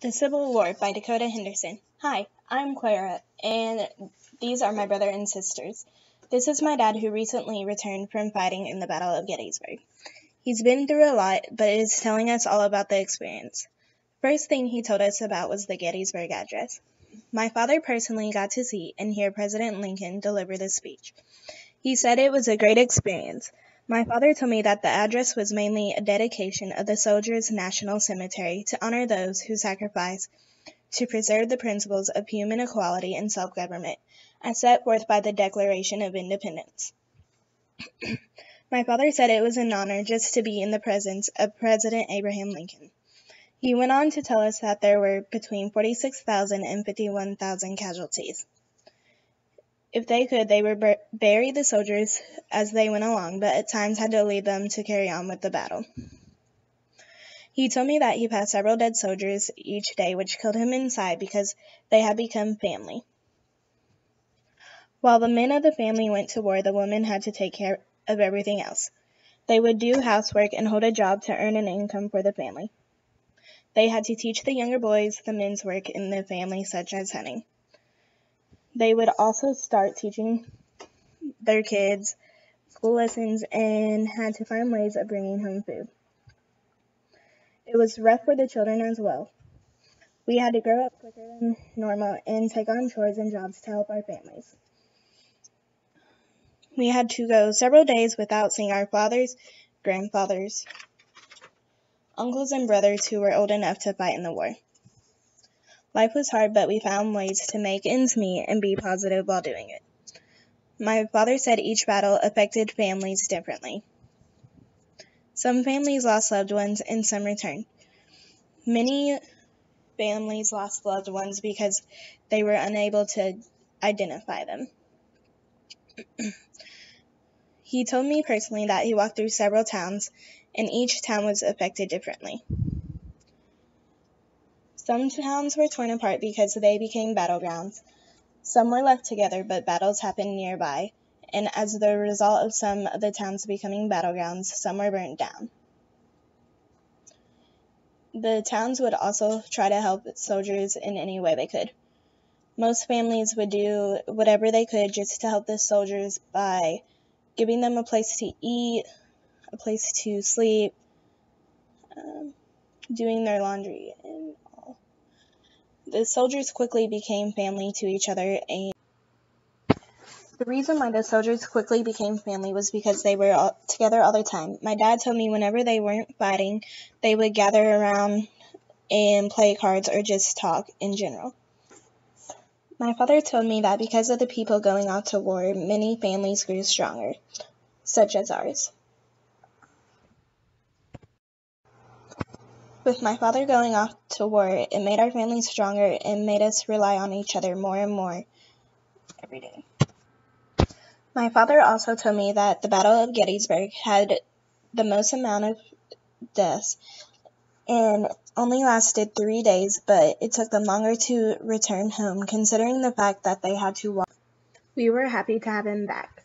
The Civil War by Dakota Henderson. Hi, I'm Clara, and these are my brother and sisters. This is my dad who recently returned from fighting in the Battle of Gettysburg. He's been through a lot, but is telling us all about the experience. First thing he told us about was the Gettysburg Address. My father personally got to see and hear President Lincoln deliver this speech. He said it was a great experience. My father told me that the address was mainly a dedication of the Soldiers' National Cemetery to honor those who sacrificed to preserve the principles of human equality and self-government, as set forth by the Declaration of Independence. My father said it was an honor just to be in the presence of President Abraham Lincoln. He went on to tell us that there were between 46,000 and 51,000 casualties. If they could, they would bury the soldiers as they went along, but at times had to leave them to carry on with the battle. He told me that he passed several dead soldiers each day, which killed him inside because they had become family. While the men of the family went to war, the women had to take care of everything else. They would do housework and hold a job to earn an income for the family. They had to teach the younger boys the men's work in the family, such as hunting. They would also start teaching their kids school lessons and had to find ways of bringing home food. It was rough for the children as well. We had to grow up quicker than normal and take on chores and jobs to help our families. We had to go several days without seeing our fathers, grandfathers, uncles, and brothers who were old enough to fight in the war. Life was hard, but we found ways to make ends meet and be positive while doing it. My father said each battle affected families differently. Some families lost loved ones and some returned. Many families lost loved ones because they were unable to identify them. He told me personally that he walked through several towns and each town was affected differently. Some towns were torn apart because they became battlegrounds. Some were left together, but battles happened nearby, and as the result of some of the towns becoming battlegrounds, some were burned down. The towns would also try to help soldiers in any way they could. Most families would do whatever they could just to help the soldiers by giving them a place to eat, a place to sleep, doing their laundry, and all. The soldiers quickly became family to each other, and the reason why the soldiers quickly became family was because they were together all the time. My dad told me whenever they weren't fighting, they would gather around and play cards or just talk in general. My father told me that because of the people going off to war, many families grew stronger, such as ours. With my father going off to war, it made our family stronger and made us rely on each other more and more every day. My father also told me that the Battle of Gettysburg had the most amount of deaths and only lasted 3 days, but it took them longer to return home, considering the fact that they had to walk. We were happy to have him back.